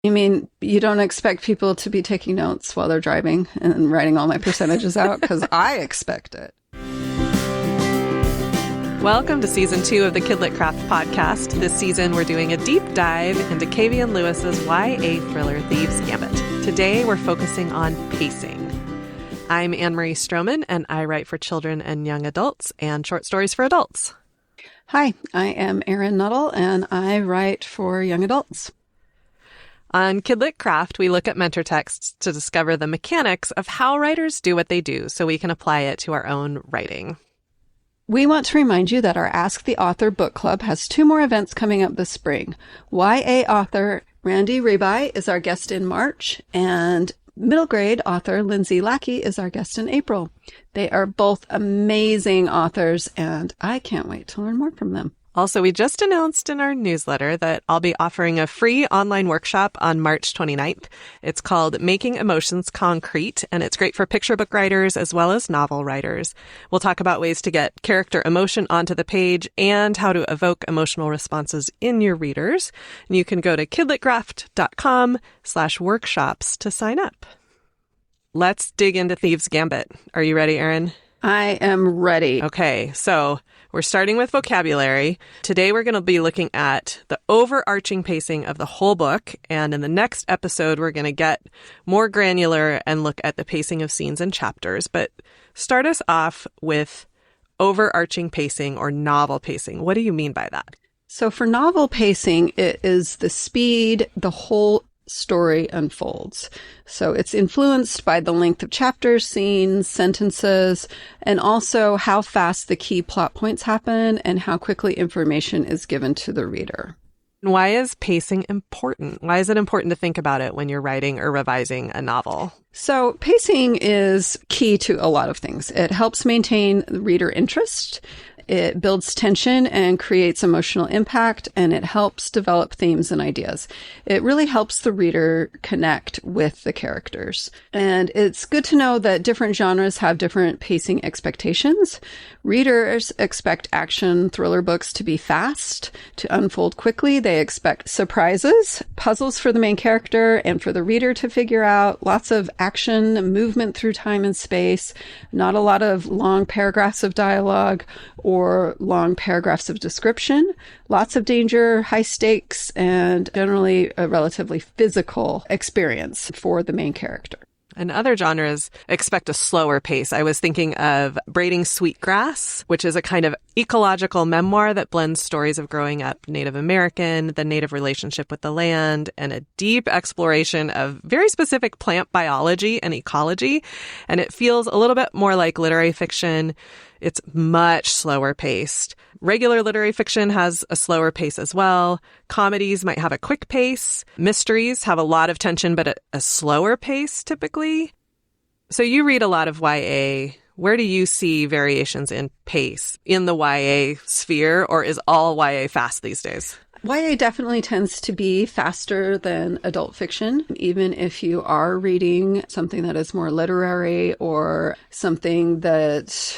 You mean you don't expect people to be taking notes while they're driving and writing all my percentages out? Because I expect it. Welcome to Season 2 of the Kidlit Craft podcast. This season, we're doing a deep dive into Kayvion Lewis's YA thriller Thieves, Gambit. Today, we're focusing on pacing. I'm Anne-Marie Stroman, and I write for children and young adults and short stories for adults. Hi, I am Erin Nuttall, and I write for young adults. On Kidlit Craft, we look at mentor texts to discover the mechanics of how writers do what they do so we can apply it to our own writing. We want to remind you that our Ask the Author book club has 2 more events coming up this spring. YA author Randy Rebai is our guest in March, and middle grade author Lindsay Lackey is our guest in April. They are both amazing authors, and I can't wait to learn more from them. Also, we just announced in our newsletter that I'll be offering a free online workshop on March 29th. It's called Making Emotions Concrete, and it's great for picture book writers as well as novel writers. We'll talk about ways to get character emotion onto the page and how to evoke emotional responses in your readers. And you can go to kidlitcraft.com/workshops to sign up. Let's dig into Thieves Gambit. Are you ready, Erin? I am ready. Okay, so we're starting with vocabulary. Today we're going to be looking at the overarching pacing of the whole book, and in the next episode we're going to get more granular and look at the pacing of scenes and chapters. But start us off with overarching pacing or novel pacing. What do you mean by that? So for novel pacing, it is the speed the whole story unfolds. So it's influenced by the length of chapters, scenes, sentences, and also how fast the key plot points happen and how quickly information is given to the reader. Why is pacing important? Why is it important to think about it when you're writing or revising a novel? So pacing is key to a lot of things. It helps maintain the reader interest. It builds tension and creates emotional impact, and it helps develop themes and ideas. It really helps the reader connect with the characters. And it's good to know that different genres have different pacing expectations. Readers expect action thriller books to be fast, to unfold quickly. They expect surprises, puzzles for the main character and for the reader to figure out, lots of action, movement through time and space, not a lot of long paragraphs of dialogue or long paragraphs of description, lots of danger, high stakes, and generally a relatively physical experience for the main character. And other genres expect a slower pace. I was thinking of Braiding Sweetgrass, which is a kind of ecological memoir that blends stories of growing up Native American, the Native relationship with the land, and a deep exploration of very specific plant biology and ecology. And it feels a little bit more like literary fiction. It's much slower paced. Regular literary fiction has a slower pace as well. Comedies might have a quick pace. Mysteries have a lot of tension, but at a slower pace typically. So you read a lot of YA. Where do you see variations in pace in the YA sphere, or is all YA fast these days? YA definitely tends to be faster than adult fiction, even if you are reading something that is more literary or something that...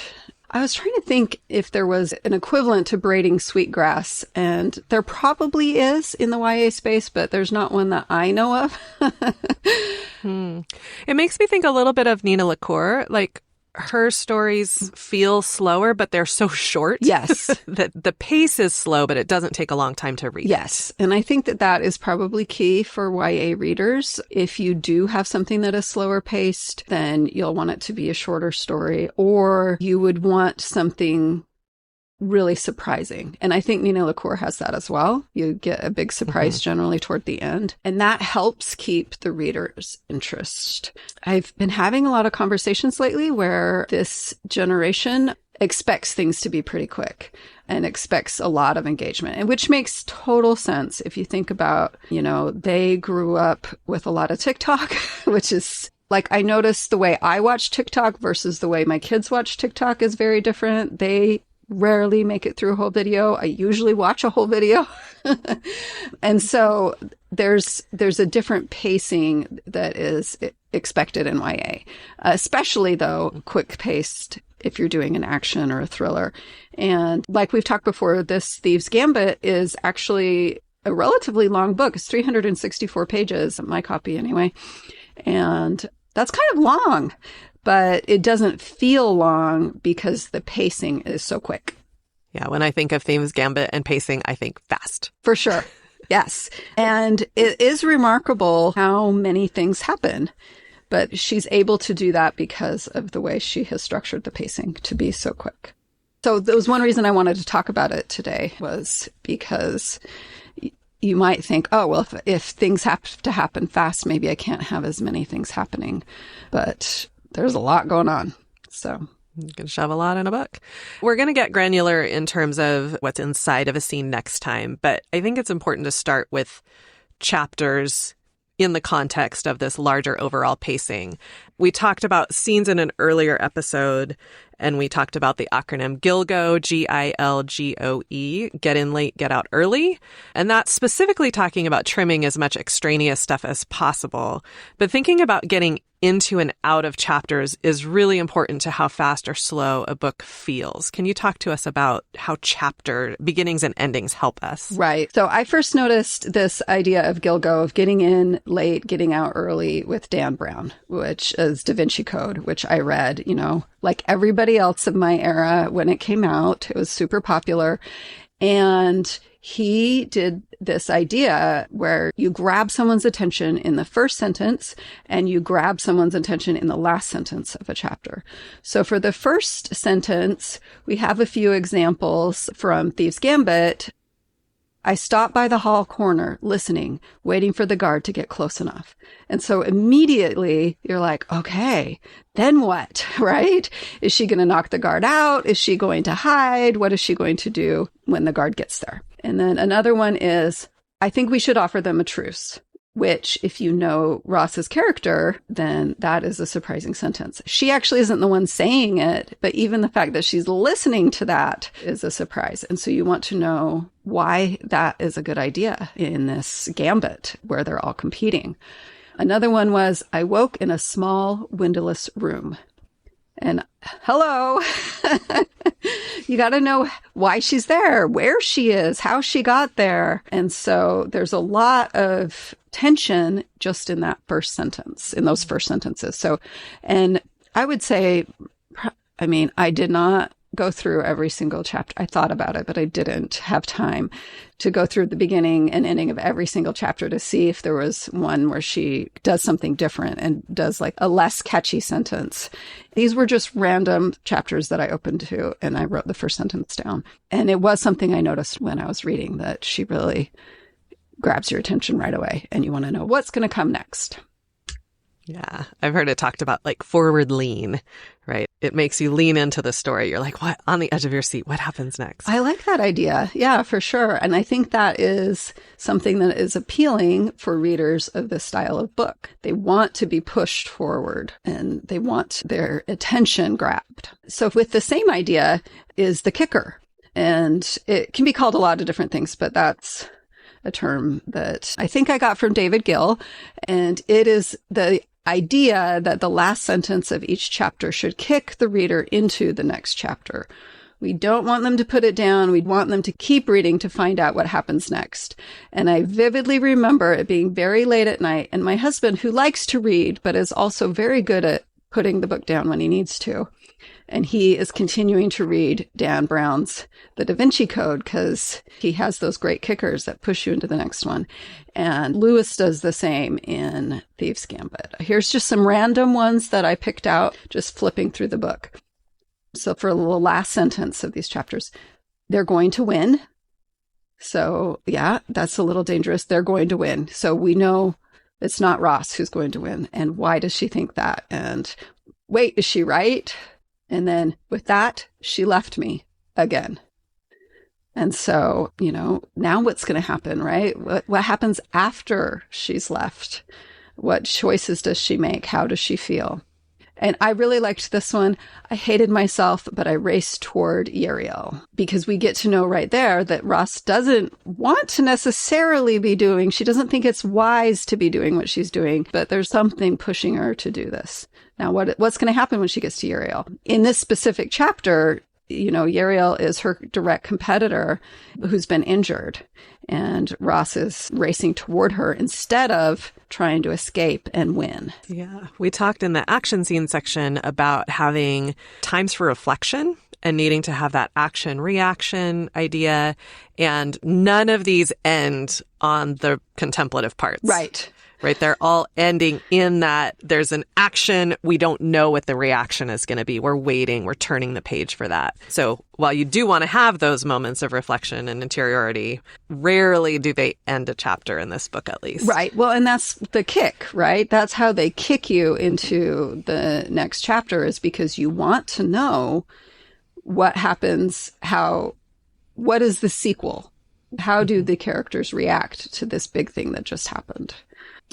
I was trying to think if there was an equivalent to Braiding Sweetgrass, and there probably is in the YA space, but there's not one that I know of. It makes me think a little bit of Nina LaCour. Like, her stories feel slower, but they're so short. Yes. That the pace is slow, but it doesn't take a long time to read. Yes. And I think that that is probably key for YA readers. If you do have something that is slower paced, then you'll want it to be a shorter story, or you would want something really surprising. And I think Nina LaCour has that as well. You get a big surprise generally toward the end, and that helps keep the reader's interest. I've been having a lot of conversations lately where this generation expects things to be pretty quick and expects a lot of engagement, and which makes total sense if you think about, they grew up with a lot of TikTok, which is like, I noticed the way I watch TikTok versus the way my kids watch TikTok is very different. They rarely make it through a whole video. I usually watch a whole video. And so there's a different pacing that is expected in YA, especially though quick paced if you're doing an action or a thriller. And like we've talked before, this Thieves Gambit is actually a relatively long book. It's 364 pages, my copy anyway. And that's kind of long, but it doesn't feel long because the pacing is so quick. Yeah, when I think of Thieves, Gambit, and pacing, I think fast. For sure. Yes. And it is remarkable how many things happen, but she's able to do that because of the way she has structured the pacing to be so quick. So that was one reason I wanted to talk about it today, was because you might think, oh, well, if things have to happen fast, maybe I can't have as many things happening. But there's a lot going on. So you can shove a lot in a book. We're going to get granular in terms of what's inside of a scene next time, but I think it's important to start with chapters in the context of this larger overall pacing. We talked about scenes in an earlier episode, and we talked about the acronym GILGOE, Gilgoe, get in late, get out early. And that's specifically talking about trimming as much extraneous stuff as possible. But thinking about getting into and out of chapters is really important to how fast or slow a book feels. Can you talk to us about how chapter beginnings and endings help us? Right. So I first noticed this idea of GILGOE, of getting in late, getting out early, with Dan Brown, which is Da Vinci Code, which I read, like everybody else of my era when it came out. It was super popular. And he did this idea where you grab someone's attention in the first sentence and you grab someone's attention in the last sentence of a chapter. So for the first sentence, we have a few examples from Thieves Gambit. I stopped by the hall corner, listening, waiting for the guard to get close enough. And so immediately you're like, okay, then what, right? Is she going to knock the guard out? Is she going to hide? What is she going to do when the guard gets there? And then another one is, I think we should offer them a truce, which if you know Ross's character, then that is a surprising sentence. She actually isn't the one saying it, but even the fact that she's listening to that is a surprise. And so you want to know why that is a good idea in this gambit where they're all competing. Another one was, I woke in a small windowless room. And hello, you got to know why she's there, where she is, how she got there. And so there's a lot of tension just in that first sentence, in those first sentences. So, and I would say, I did not go through every single chapter. I thought about it, but I didn't have time to go through the beginning and ending of every single chapter to see if there was one where she does something different and does like a less catchy sentence. These were just random chapters that I opened to, and I wrote the first sentence down. And it was something I noticed when I was reading, that she really grabs your attention right away and you want to know what's going to come next. Yeah, I've heard it talked about like forward lean, right? It makes you lean into the story. You're like, what? On the edge of your seat. What happens next? I like that idea. Yeah, for sure. And I think that is something that is appealing for readers of this style of book. They want to be pushed forward and they want their attention grabbed. So with the same idea is the kicker. And it can be called a lot of different things, but that's a term that I think I got from David Gill. And it is the idea that the last sentence of each chapter should kick the reader into the next chapter. We don't want them to put it down. We want them to keep reading to find out what happens next. And I vividly remember it being very late at night, and my husband, who likes to read, but is also very good at putting the book down when he needs to. And he is continuing to read Dan Brown's The Da Vinci Code because he has those great kickers that push you into the next one. And Lewis does the same in Thieves Gambit. Here's just some random ones that I picked out just flipping through the book. So for the last sentence of these chapters, they're going to win. So yeah, that's a little dangerous. They're going to win. So we know it's not Ross who's going to win. And why does she think that? And wait, is she right? And then with that, she left me again. And so, now what's going to happen, right? What happens after she's left? What choices does she make? How does she feel? And I really liked this one. I hated myself, but I raced toward Uriel because we get to know right there that Ross doesn't want to necessarily be doing. She doesn't think it's wise to be doing what she's doing, but there's something pushing her to do this. Now, what's going to happen when she gets to Uriel? In this specific chapter, Uriel is her direct competitor who's been injured, and Ross is racing toward her instead of trying to escape and win. Yeah. We talked in the action scene section about having times for reflection and needing to have that action reaction idea. And none of these end on the contemplative parts. Right. They're all ending in that there's an action. We don't know what the reaction is going to be. We're waiting. We're turning the page for that. So while you do want to have those moments of reflection and interiority, rarely do they end a chapter in this book, at least. Right. Well, and that's the kick, right? That's how they kick you into the next chapter, is because you want to know what happens, what is the sequel? How do the characters react to this big thing that just happened?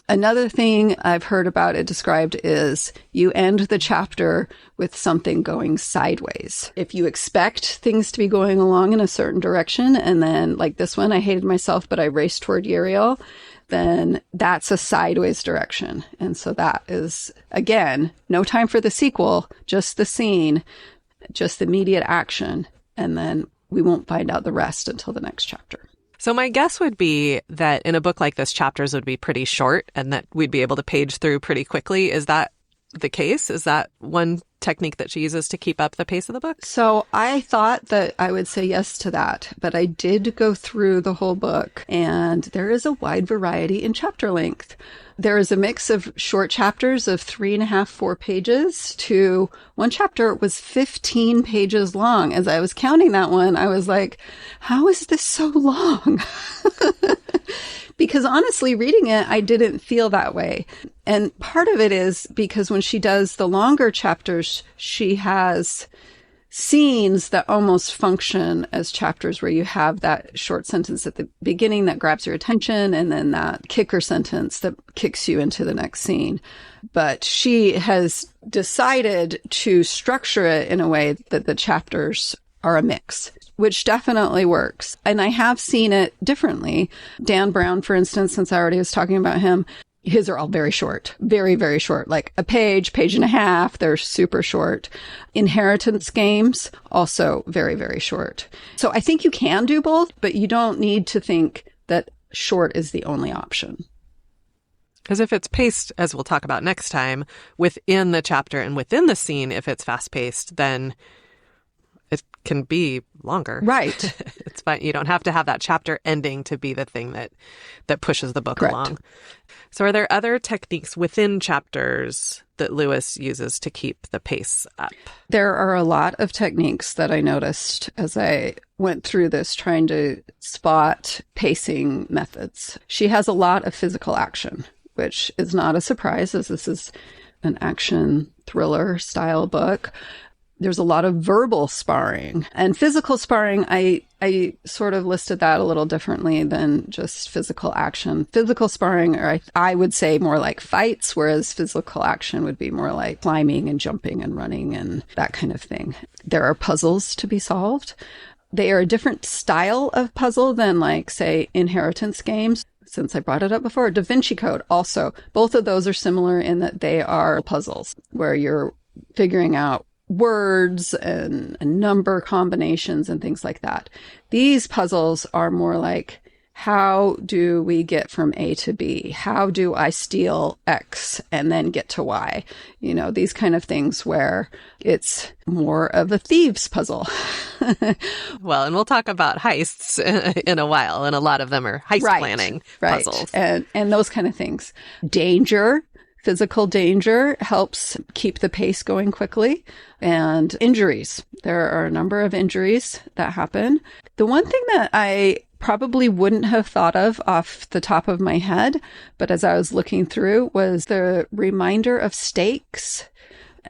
Another thing I've heard about it described is you end the chapter with something going sideways. If you expect things to be going along in a certain direction, and then like this one, I hated myself, but I raced toward Uriel, then that's a sideways direction. And so that is, again, no time for the sequel, just the scene, just immediate action. And then we won't find out the rest until the next chapter. So my guess would be that in a book like this, chapters would be pretty short and that we'd be able to page through pretty quickly. Is that the case? Is that one technique that she uses to keep up the pace of the book? So I thought that I would say yes to that, but I did go through the whole book, and there is a wide variety in chapter length. There is a mix of short chapters of 3.5, 4 pages to one chapter was 15 pages long. As I was counting that one, I was like, how is this so long? Because honestly, reading it, I didn't feel that way. And part of it is because when she does the longer chapters, she has scenes that almost function as chapters where you have that short sentence at the beginning that grabs your attention and then that kicker sentence that kicks you into the next scene. But she has decided to structure it in a way that the chapters are a mix, which definitely works. And I have seen it differently. Dan Brown, for instance, since I already was talking about him, his are all very short, very, very short, like a page, page and a half. They're super short. Inheritance games, also very, very short. So I think you can do both, but you don't need to think that short is the only option. Because if it's paced, as we'll talk about next time, within the chapter and within the scene, if it's fast-paced, then it can be longer. Right. It's fine. You don't have to have that chapter ending to be the thing that pushes the book Correct. along. So are there other techniques within chapters that Lewis uses to keep the pace up? There are a lot of techniques that I noticed as I went through this, trying to spot pacing methods. She has a lot of physical action, which is not a surprise, as this is an action thriller style book. There's a lot of verbal sparring, and physical sparring. I sort of listed that a little differently than just physical action. Physical sparring, or I would say more like fights, whereas physical action would be more like climbing and jumping and running and that kind of thing. There are puzzles to be solved. They are a different style of puzzle than, like, say, inheritance games. Since I brought it up before, Da Vinci Code also. Both of those are similar in that they are puzzles where you're figuring out words and number combinations and things like that. These puzzles are more like, how do we get from A to B? How do I steal X and then get to Y? You know, these kind of things where it's more of a Thieves puzzle. Well, and we'll talk about heists in a while, and a lot of them are heist planning puzzles. And those kind of things. Danger. Physical danger helps keep the pace going quickly. And injuries. There are a number of injuries that happen. The one thing that I probably wouldn't have thought of off the top of my head, but as I was looking through, was the reminder of stakes.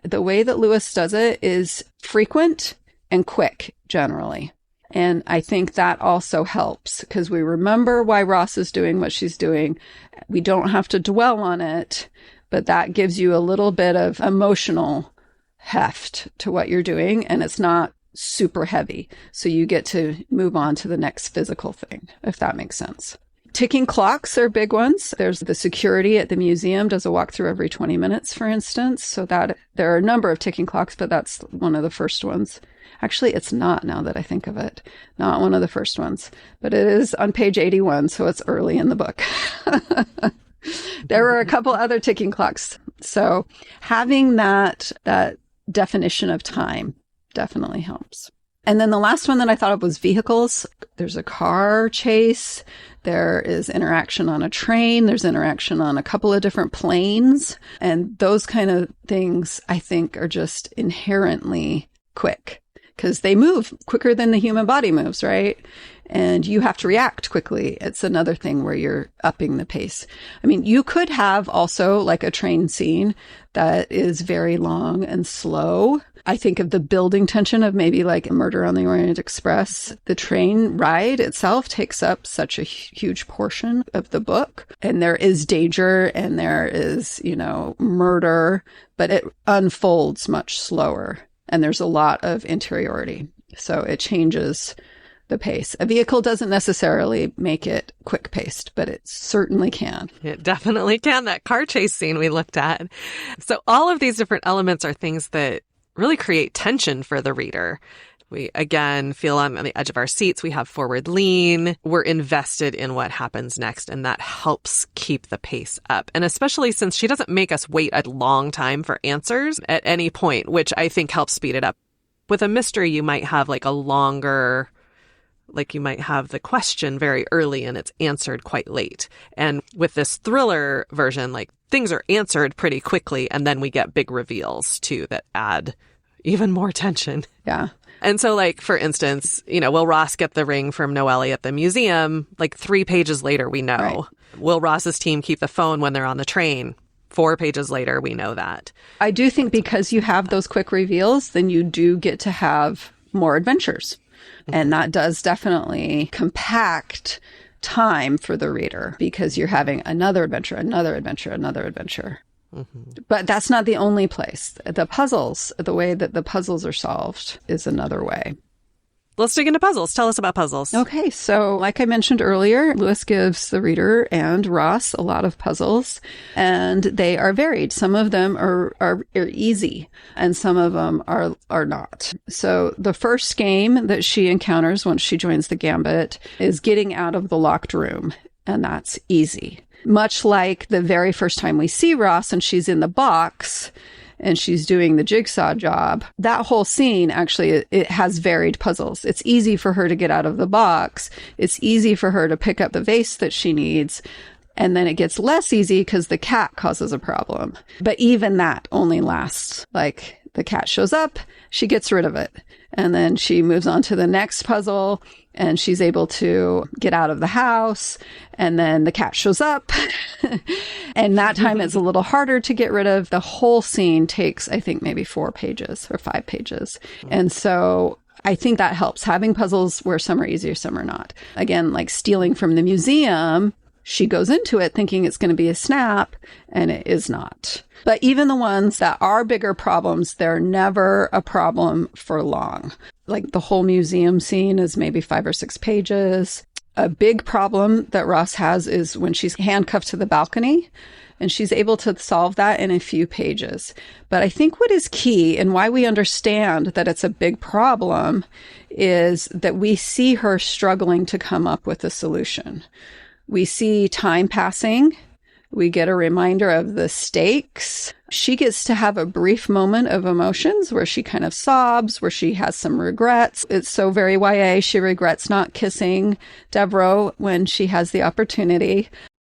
The way that Lewis does it is frequent and quick, generally. And I think that also helps because we remember why Ross is doing what she's doing. We don't have to dwell on it, but that gives you a little bit of emotional heft to what you're doing, and it's not super heavy. So you get to move on to the next physical thing, if that makes sense. Ticking clocks are big ones. There's the security at the museum does a walkthrough every 20 minutes, for instance. So that there are a number of ticking clocks, but that's one of the first ones. Actually, it's not, now that I think of it, not one of the first ones, but it is on page 81. So it's early in the book. There were a couple other ticking clocks. So having that definition of time definitely helps. And then the last one that I thought of was vehicles. There's a car chase. There is interaction on a train. There's interaction on a couple of different planes. And those kind of things, I think, are just inherently quick because they move quicker than the human body moves, right? And you have to react quickly. It's another thing where you're upping the pace. I mean, you could have also like a train scene that is very long and slow. I think of the building tension of maybe like Murder on the Orient Express. The train ride itself takes up such a huge portion of the book. And there is danger and there is, murder, but it unfolds much slower. And there's a lot of interiority. So it changes the pace. A vehicle doesn't necessarily make it quick paced, but it certainly can. It definitely can. That car chase scene we looked at. So all of these different elements are things that really create tension for the reader. We, again, feel on the edge of our seats. We have forward lean. We're invested in what happens next, and that helps keep the pace up. And especially since she doesn't make us wait a long time for answers at any point, which I think helps speed it up. With a mystery, you might have like a longer... Like you might have the question very early and it's answered quite late. And with this thriller version, like things are answered pretty quickly and then we get big reveals too that add even more tension. Yeah. And so like, for instance, will Ross get the ring from Noelle at the museum? Like 3 pages later, we know. Right. Will Ross's team keep the phone when they're on the train? 4 pages later, we know that. I do think because you have those quick reveals, then you do get to have more adventures. And that does definitely compact time for the reader because you're having another adventure, another adventure, another adventure. Mm-hmm. But that's not the only place. The puzzles, the way that the puzzles are solved is another way. Let's dig into puzzles. Tell us about puzzles. Okay. So like I mentioned earlier, Lewis gives the reader and Ross a lot of puzzles and they are varied. Some of them are easy and some of them are not. So the first game that she encounters once she joins the Gambit is getting out of the locked room. And that's easy. Much like the very first time we see Ross and she's in the box and she's doing the jigsaw job, that whole scene actually, it has varied puzzles. It's easy for her to get out of the box. It's easy for her to pick up the vase that she needs. And then it gets less easy because the cat causes a problem. But even that only lasts. Like the cat shows up, she gets rid of it. And then she moves on to the next puzzle and she's able to get out of the house. And then the cat shows up. And that time it's a little harder to get rid of. The whole scene takes, I think, maybe 4 pages or 5 pages. And so I think that helps. Having puzzles where some are easier, some are not. Again, like stealing from the museum, she goes into it thinking it's going to be a snap, and it is not. But even the ones that are bigger problems, they're never a problem for long. Like the whole museum scene is maybe 5 or 6 pages. A big problem that Ross has is when she's handcuffed to the balcony, and she's able to solve that in a few pages. But I think what is key and why we understand that it's a big problem is that we see her struggling to come up with a solution. We see time passing. We get a reminder of the stakes. She gets to have a brief moment of emotions where she kind of sobs, where she has some regrets. It's so very YA. She regrets not kissing Devereaux when she has the opportunity.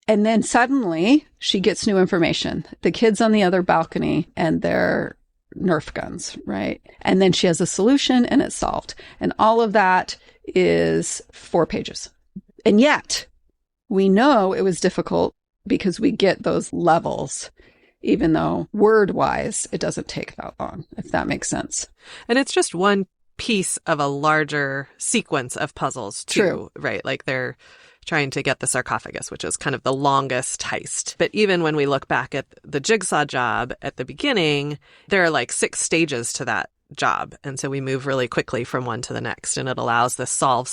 And then suddenly she gets new information. The kids on the other balcony and their Nerf guns, right? And then she has a solution and it's solved. And all of that is 4 pages. And yet we know it was difficult because we get those levels, even though word-wise, it doesn't take that long, if that makes sense. And it's just one piece of a larger sequence of puzzles, too. True. Right? Like they're trying to get the sarcophagus, which is kind of the longest heist. But even when we look back at the jigsaw job at the beginning, there are like 6 stages to that job. And so we move really quickly from one to the next. And it allows this solve,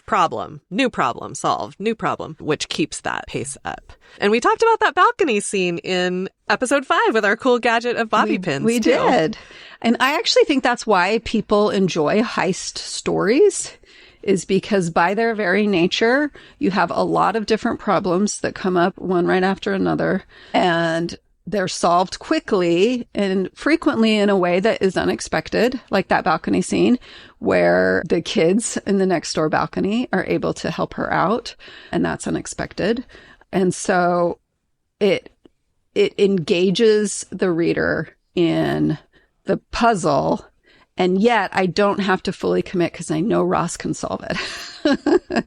problem, new problem, solve, new problem, which keeps that pace up. And we talked about that balcony scene in episode 5 with our cool gadget of bobby pins. We did. And I actually think that's why people enjoy heist stories, is because by their very nature, you have a lot of different problems that come up one right after another. And they're solved quickly and frequently in a way that is unexpected, like that balcony scene where the kids in the next door balcony are able to help her out, and that's unexpected. And so it engages the reader in the puzzle, and yet I don't have to fully commit because I know Ross can solve it.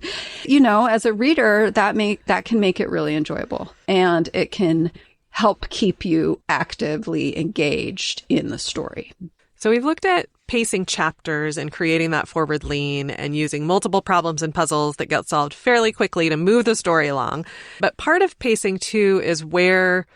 As a reader, that can make it really enjoyable, and it can help keep you actively engaged in the story. So we've looked at pacing chapters and creating that forward lean and using multiple problems and puzzles that get solved fairly quickly to move the story along. But part of pacing, too, is where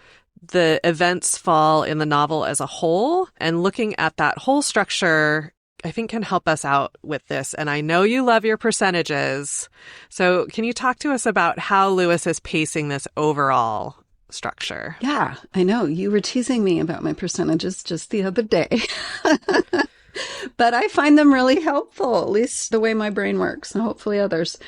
the events fall in the novel as a whole. And looking at that whole structure, I think, can help us out with this. And I know you love your percentages. So can you talk to us about how Lewis is pacing this overall structure? Yeah, I know. You were teasing me about my percentages just the other day. But I find them really helpful, at least the way my brain works, and hopefully others.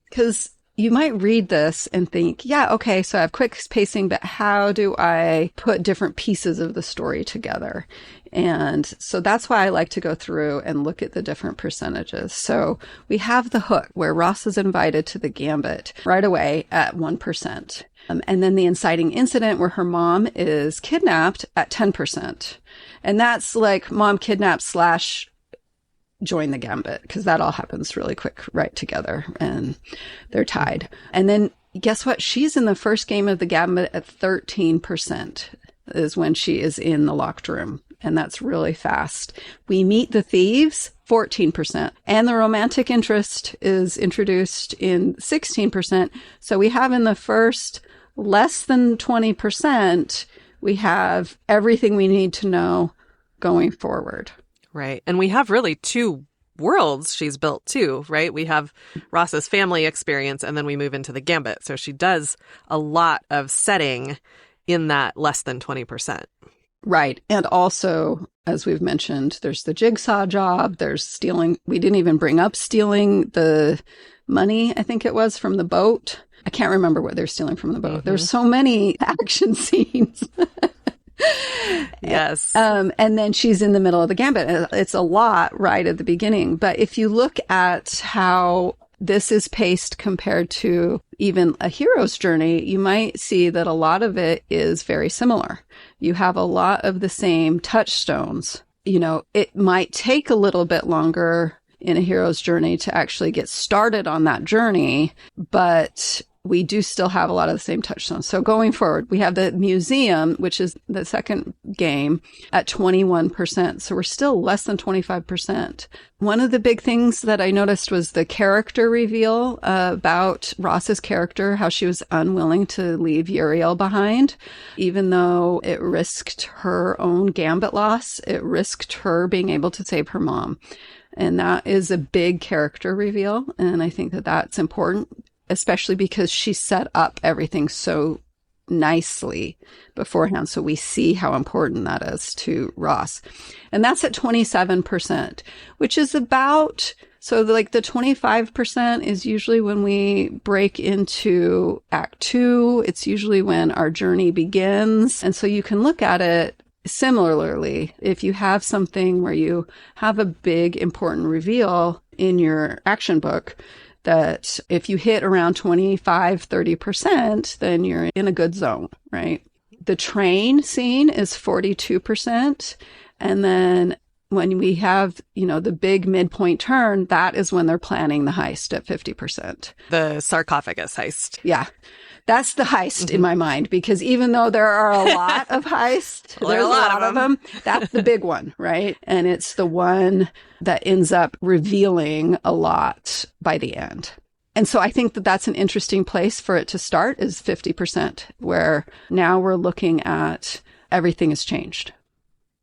Because you might read this and think, yeah, okay, so I have quick pacing, but how do I put different pieces of the story together? And so that's why I like to go through and look at the different percentages. So we have the hook where Ross is invited to the Gambit right away at 1%. And then the inciting incident where her mom is kidnapped at 10%. And that's like mom kidnapped / join the Gambit, because that all happens really quick right together and they're tied. And then guess what? She's in the first game of the Gambit at 13% is when she is in the locked room. And that's really fast. We meet the thieves, 14%. And the romantic interest is introduced in 16%. So we have in the first less than 20%, we have everything we need to know going forward. Right. And we have really 2 worlds she's built too, right? We have Ross's family experience, and then we move into the Gambit. So she does a lot of setting in that less than 20%. Right. And also, as we've mentioned, there's the jigsaw job. There's stealing. We didn't even bring up stealing the money, I think it was, from the boat. I can't remember what they're stealing from the boat. Mm-hmm. There's so many action scenes. Yes. And then she's in the middle of the Gambit. It's a lot right at the beginning. But if you look at how this is paced compared to even a hero's journey, you might see that a lot of it is very similar. You have a lot of the same touchstones. It might take a little bit longer in a hero's journey to actually get started on that journey, but we do still have a lot of the same touchstones. So going forward, we have the museum, which is the second game, at 21%. So we're still less than 25%. One of the big things that I noticed was the character reveal about Ross's character, how she was unwilling to leave Uriel behind, even though it risked her own Gambit loss. It risked her being able to save her mom. And that is a big character reveal. And I think that that's important, especially because she set up everything so nicely beforehand. So we see how important that is to Ross. And that's at 27%, which is about, so like the 25% is usually when we break into Act 2. It's usually when our journey begins. And so you can look at it similarly. If you have something where you have a big important reveal in your action book, that if you hit around 25-30%, then you're in a good zone, right? The train scene is 42%. And then when we have, the big midpoint turn, that is when they're planning the heist at 50%. The sarcophagus heist. Yeah. That's the heist in my mind, because even though there are a lot of heists, there's a lot of them. That's the big one, right? And it's the one that ends up revealing a lot by the end. And so I think that that's an interesting place for it to start, is 50%, where now we're looking at everything has changed.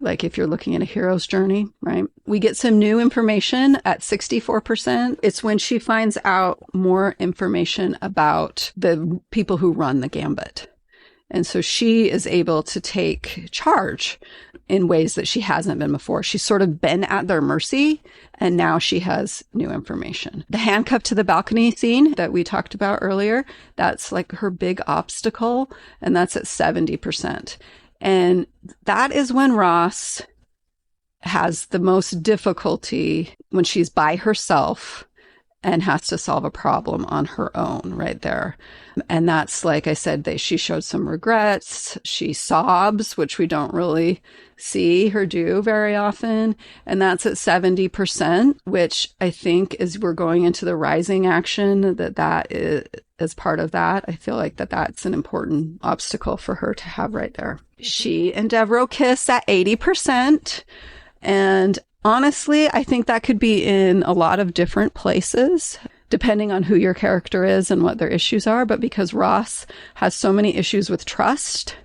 like if you're looking at a hero's journey, right? We get some new information at 64%. It's when she finds out more information about the people who run the Gambit. And so she is able to take charge in ways that she hasn't been before. She's sort of been at their mercy, and now she has new information. The handcuffed to the balcony scene that we talked about earlier, that's like her big obstacle, and that's at 70%. And that is when Ross has the most difficulty, when she's by herself and has to solve a problem on her own right there. And that's, like I said, she showed some regrets. She sobs, which we don't really see her do very often. And that's at 70%, which I think is we're going into the rising action, that is as part of that. I feel like that's an important obstacle for her to have right there. She and Devereaux kiss at 80%. And honestly, I think that could be in a lot of different places, depending on who your character is and what their issues are. But because Ross has so many issues with trust,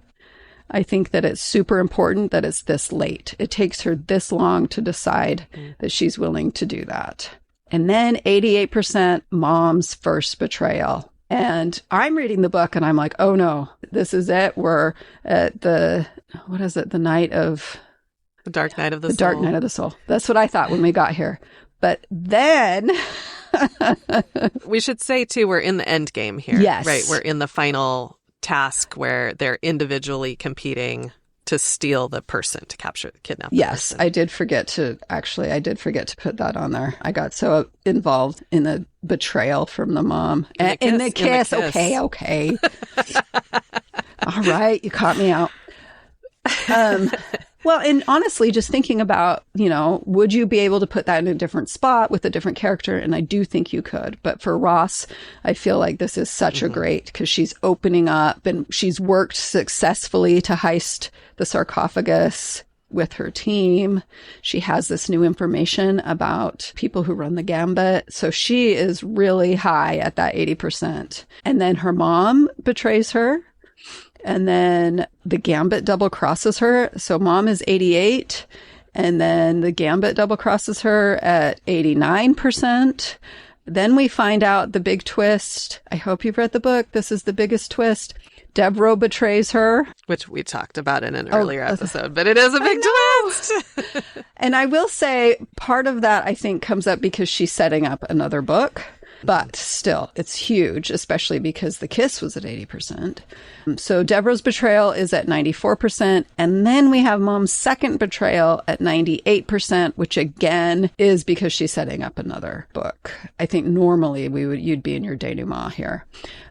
I think that it's super important that it's this late. It takes her this long to decide that she's willing to do that. And then 88% Mom's first betrayal. And I'm reading the book and I'm like, oh no, this is it. We're at the night of... The Dark Night of the Soul. The Dark Night of the Soul. That's what I thought when we got here. But then... We should say, too, we're in the end game here. Yes. Right? We're in the final task where they're individually competing to steal the person, to kidnap the Yes, person. I did forget to put that on there. I got so involved in the betrayal from the mom. In the kiss. Okay. All right, you caught me out. Well, and honestly, just thinking about, would you be able to put that in a different spot with a different character? And I do think you could. But for Ross, I feel like this is such a great, because she's opening up and she's worked successfully to heist the sarcophagus with her team. She has this new information about people who run the Gambit. So she is really high at that 80%. And then her mom betrays her. And then the Gambit double crosses her. So Mom is 88. And then the Gambit double crosses her at 89%. Then we find out the big twist. I hope you've read the book. This is the biggest twist. Devereaux betrays her. Which we talked about in an earlier episode, but it is a big twist. And I will say part of that, I think, comes up because she's setting up another book. But still, it's huge, especially because the kiss was at 80%. So Devereaux's betrayal is at 94%. And then we have Mom's second betrayal at 98%, which again is because she's setting up another book. I think normally you'd be in your denouement here.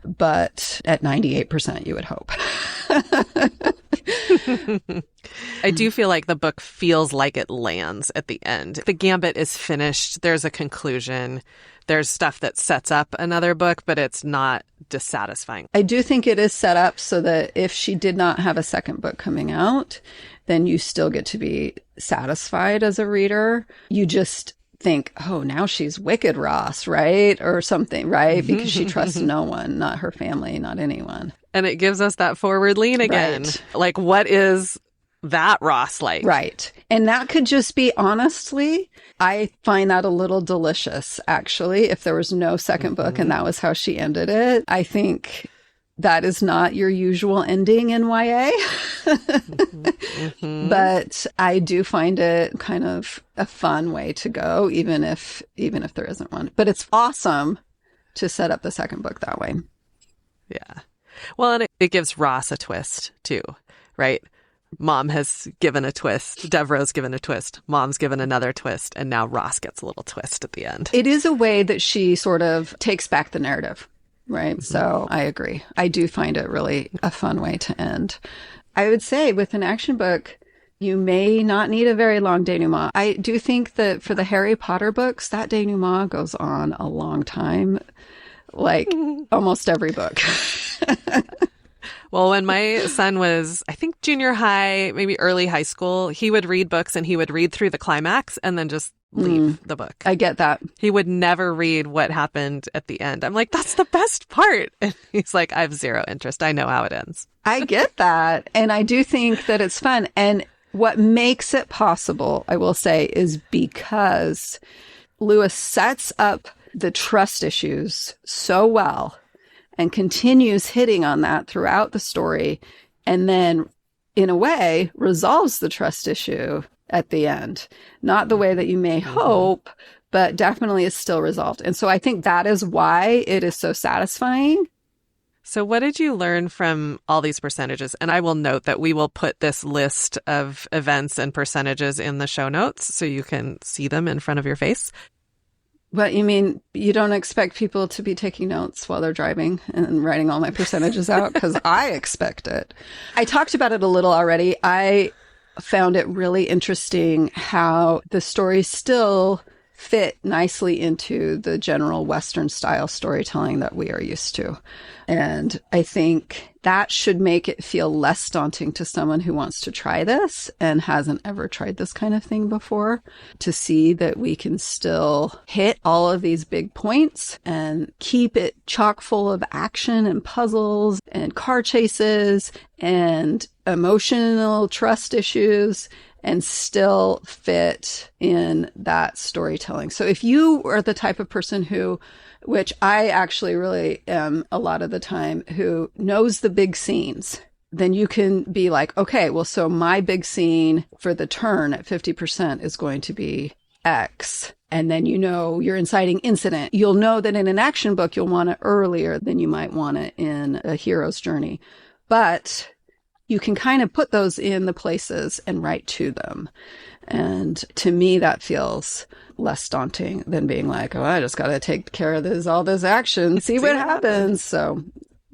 But at 98%, you would hope. I do feel like the book feels like it lands at the end. The Gambit is finished. There's a conclusion. There's stuff that sets up another book, but it's not dissatisfying. I do think it is set up so that if she did not have a second book coming out, then you still get to be satisfied as a reader. You just think, oh, now she's wicked Ross, right? Or something, right? Because she trusts no one, not her family, not anyone. And it gives us that forward lean again. Right. Like, what is that Ross like? Right. And that could just be, honestly, I find that a little delicious, actually, if there was no second book and that was how she ended it. I think that is not your usual ending in YA. But I do find it kind of a fun way to go, even if there isn't one. But it's awesome to set up the second book that way. Yeah. Well, and it gives Ross a twist, too, right? Mom has given a twist. Devereaux's given a twist. Mom's given another twist. And now Ross gets a little twist at the end. It is a way that she sort of takes back the narrative, right? So I agree. I do find it really a fun way to end. I would say with an action book, you may not need a very long denouement. I do think that for the Harry Potter books, that denouement goes on a long time, like almost every book. Well, when my son was, I think, junior high, maybe early high school, he would read books and he would read through the climax and then just leave the book. I get that. He would never read what happened at the end. I'm like, that's the best part. And he's like, I have zero interest. I know how it ends. I get that. And I do think that it's fun. And what makes it possible, I will say, is because Lewis sets up the trust issues so well and continues hitting on that throughout the story, and then, in a way, resolves the trust issue at the end. Not the way that you may hope, but definitely is still resolved. And so I think that is why it is so satisfying. So what did you learn from all these percentages? And I will note that we will put this list of events and percentages in the show notes so you can see them in front of your face. But you mean you don't expect people to be taking notes while they're driving and writing all my percentages out? Because I expect it. I talked about it a little already. I found it really interesting how the story still fit nicely into the general Western style storytelling that we are used to. And I think that should make it feel less daunting to someone who wants to try this and hasn't ever tried this kind of thing before, to see that we can still hit all of these big points and keep it chock full of action and puzzles and car chases and emotional trust issues, and still fit in that storytelling. So if you are the type of person who, which I actually really am a lot of the time, who knows the big scenes, then you can be like, okay, well, so my big scene for the turn at 50% is going to be X. And then you know your inciting incident. You'll know that in an action book, you'll want it earlier than you might want it in a hero's journey. But you can kind of put those in the places and write to them. And to me, that feels less daunting than being like, oh, I just got to take care of all this action, see what happens. So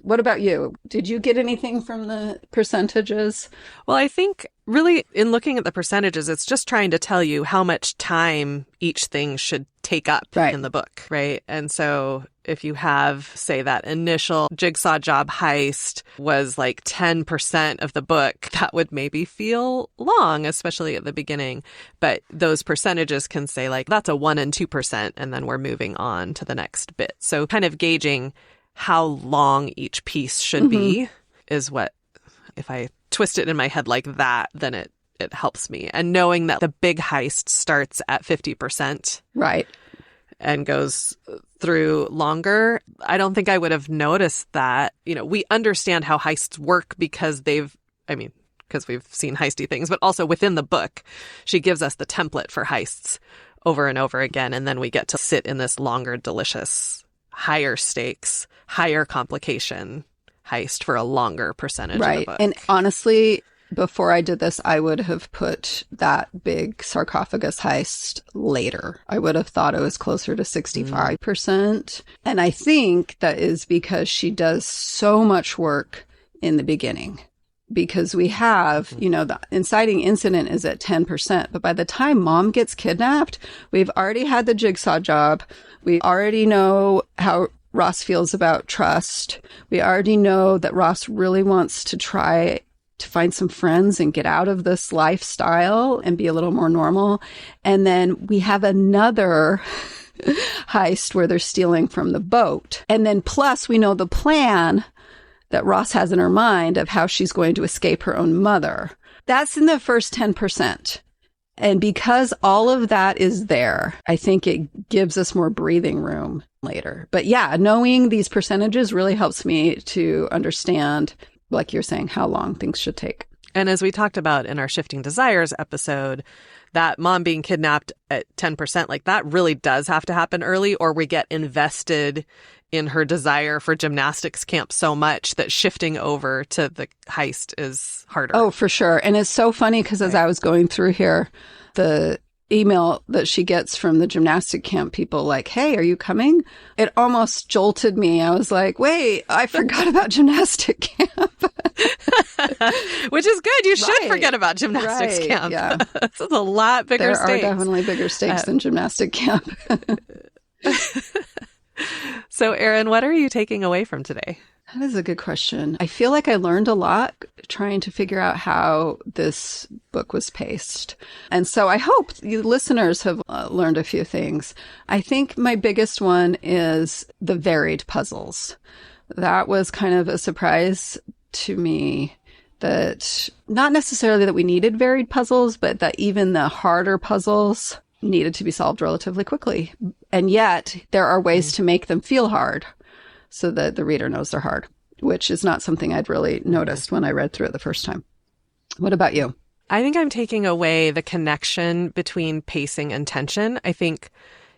what about you? Did you get anything from the percentages? Well, I think really in looking at the percentages, it's just trying to tell you how much time each thing should take up in the book, right? And so if you have, say, that initial jigsaw job heist was like 10% of the book, that would maybe feel long, especially at the beginning. But those percentages can say like, that's a 1% and 2%, and then we're moving on to the next bit. So kind of gauging how long each piece should be is what, if I twist it in my head like that, then it helps me. And knowing that the big heist starts at 50%. Right. And goes through longer. I don't think I would have noticed that. You know, we understand how heists work because we've seen heisty things, but also within the book, she gives us the template for heists over and over again. And then we get to sit in this longer, delicious, higher stakes, higher complication heist for a longer percentage of the book. And honestly, before I did this, I would have put that big sarcophagus heist later. I would have thought it was closer to 65%. And I think that is because she does so much work in the beginning. Because we have, the inciting incident is at 10%. But by the time mom gets kidnapped, we've already had the jigsaw job. We already know how Ross feels about trust. We already know that Ross really wants to try to find some friends and get out of this lifestyle and be a little more normal. And then we have another heist where they're stealing from the boat. And then plus we know the plan that Ross has in her mind of how she's going to escape her own mother. That's in the first 10%. And because all of that is there, I think it gives us more breathing room later. But yeah, knowing these percentages really helps me to understand, like you're saying, how long things should take. And as we talked about in our Shifting Desires episode, that mom being kidnapped at 10%, like that really does have to happen early, or we get invested in her desire for gymnastics camp so much that shifting over to the heist is harder. Oh, for sure. And it's so funny because as I was going through here, the email that she gets from the gymnastic camp people like, hey, are you coming? It almost jolted me. I was like, wait, I forgot about gymnastic camp. Which is good. You should forget about gymnastics camp. Yeah. This is a lot bigger stakes. There are definitely bigger stakes than gymnastic camp. So, Erin, what are you taking away from today? That is a good question. I feel like I learned a lot trying to figure out how this book was paced. And so I hope you listeners have learned a few things. I think my biggest one is the varied puzzles. That was kind of a surprise to me that not necessarily that we needed varied puzzles, but that even the harder puzzles needed to be solved relatively quickly. And yet there are ways to make them feel hard so that the reader knows they're hard, which is not something I'd really noticed when I read through it the first time. What about you? I think I'm taking away the connection between pacing and tension. I think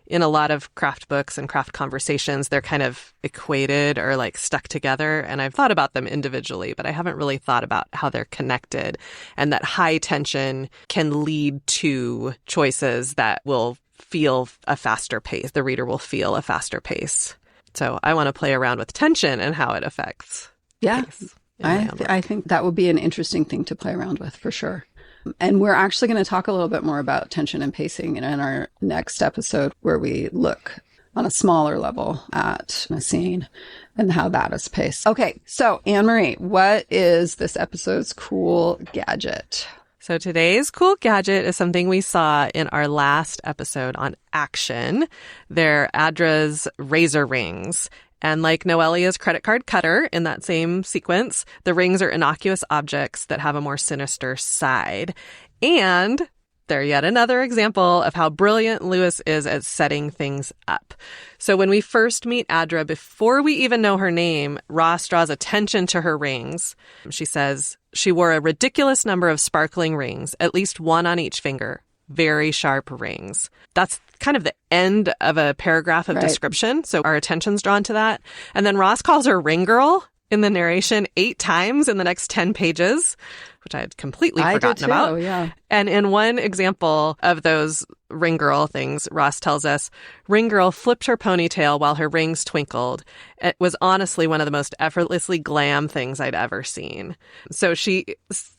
in a lot of craft books and craft conversations, they're kind of equated or like stuck together. And I've thought about them individually, but I haven't really thought about how they're connected, and that high tension can lead to choices that will feel a faster pace. The reader will feel a faster pace. So I want to play around with tension and how it affects pace. I think that would be an interesting thing to play around with for sure. And we're actually going to talk a little bit more about tension and pacing in our next episode, where we look on a smaller level at a scene and how that is paced. Okay, so Anne-Marie, what is this episode's cool gadget? So today's cool gadget is something we saw in our last episode on action. They're Adra's razor rings. And like Noelia's credit card cutter in that same sequence, the rings are innocuous objects that have a more sinister side. And they're yet another example of how brilliant Lewis is at setting things up. So when we first meet Adra, before we even know her name, Ross draws attention to her rings. She says she wore a ridiculous number of sparkling rings, at least one on each finger. Very sharp rings. That's kind of the end of a paragraph of description. So our attention's drawn to that. And then Ross calls her ring girl in the narration 8 times in the next 10 pages, which I had completely forgotten about. Yeah. And in one example of those ring girl things, Ross tells us, ring girl flipped her ponytail while her rings twinkled. It was honestly one of the most effortlessly glam things I'd ever seen. So she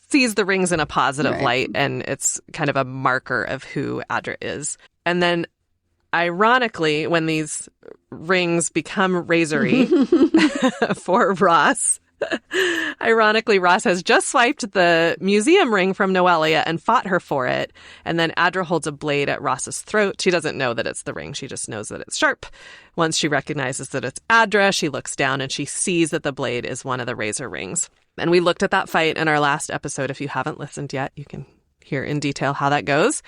sees the rings in a positive light, and it's kind of a marker of who Adra is. And then, ironically, when these rings become razory for Ross, ironically, Ross has just swiped the museum ring from Noelia and fought her for it. And then Adra holds a blade at Ross's throat. She doesn't know that it's the ring. She just knows that it's sharp. Once she recognizes that it's Adra, she looks down and she sees that the blade is one of the razor rings. And we looked at that fight in our last episode. If you haven't listened yet, you can hear in detail how that goes.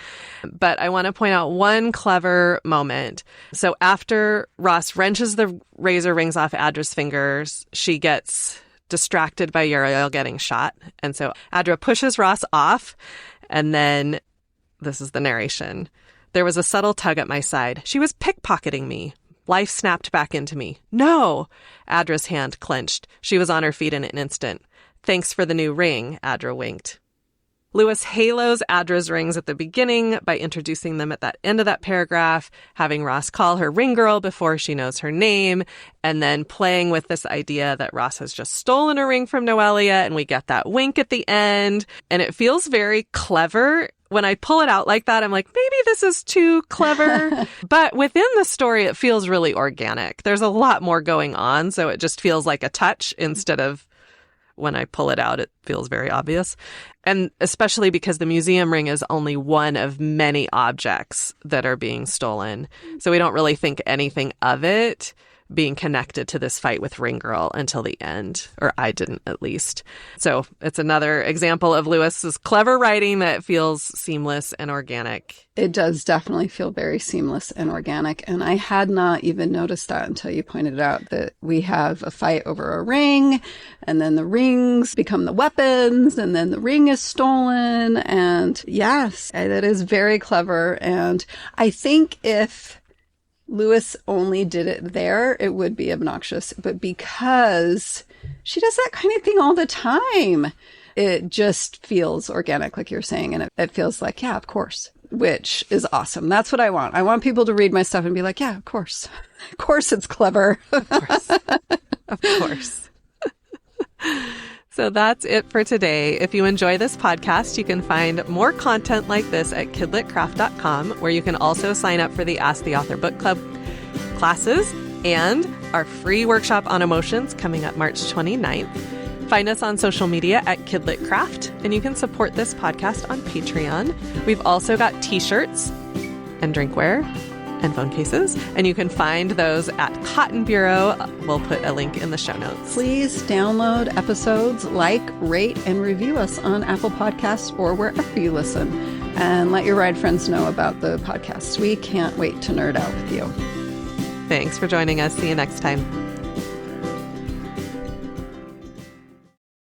But I want to point out one clever moment. So after Ross wrenches the razor rings off Adra's fingers, she gets distracted by Uriel getting shot. And so Adra pushes Ross off, and then this is the narration. There was a subtle tug at my side. She was pickpocketing me. Life snapped back into me. No! Adra's hand clenched. She was on her feet in an instant. Thanks for the new ring, Adra winked. Lewis halos Adra's rings at the beginning by introducing them at that end of that paragraph, having Ross call her ring girl before she knows her name, and then playing with this idea that Ross has just stolen a ring from Noelia, and we get that wink at the end. And it feels very clever. When I pull it out like that, I'm like, maybe this is too clever. But within the story, it feels really organic. There's a lot more going on, so it just feels like a touch instead of when I pull it out, it feels very obvious. And especially because the museum ring is only one of many objects that are being stolen. So we don't really think anything of it being connected to this fight with Ring Girl until the end, or I didn't at least. So it's another example of Lewis's clever writing that feels seamless and organic. It does definitely feel very seamless and organic. And I had not even noticed that until you pointed out that we have a fight over a ring, and then the rings become the weapons, and then the ring is stolen. And yes, that is very clever. And I think if Lewis only did it there, it would be obnoxious. But because she does that kind of thing all the time, it just feels organic, like you're saying. And it feels like, yeah, of course, which is awesome. That's what I want. I want people to read my stuff and be like, yeah, of course. Of course it's clever. Of course. Of course. So that's it for today. If you enjoy this podcast, you can find more content like this at kidlitcraft.com, where you can also sign up for the Ask the Author Book Club classes and our free workshop on emotions coming up March 29th. Find us on social media at kidlitcraft, and you can support this podcast on Patreon. We've also got t-shirts and drinkware and phone cases. And you can find those at Cotton Bureau. We'll put a link in the show notes. Please download episodes, like, rate, and review us on Apple Podcasts or wherever you listen. And let your ride friends know about the podcast. We can't wait to nerd out with you. Thanks for joining us. See you next time.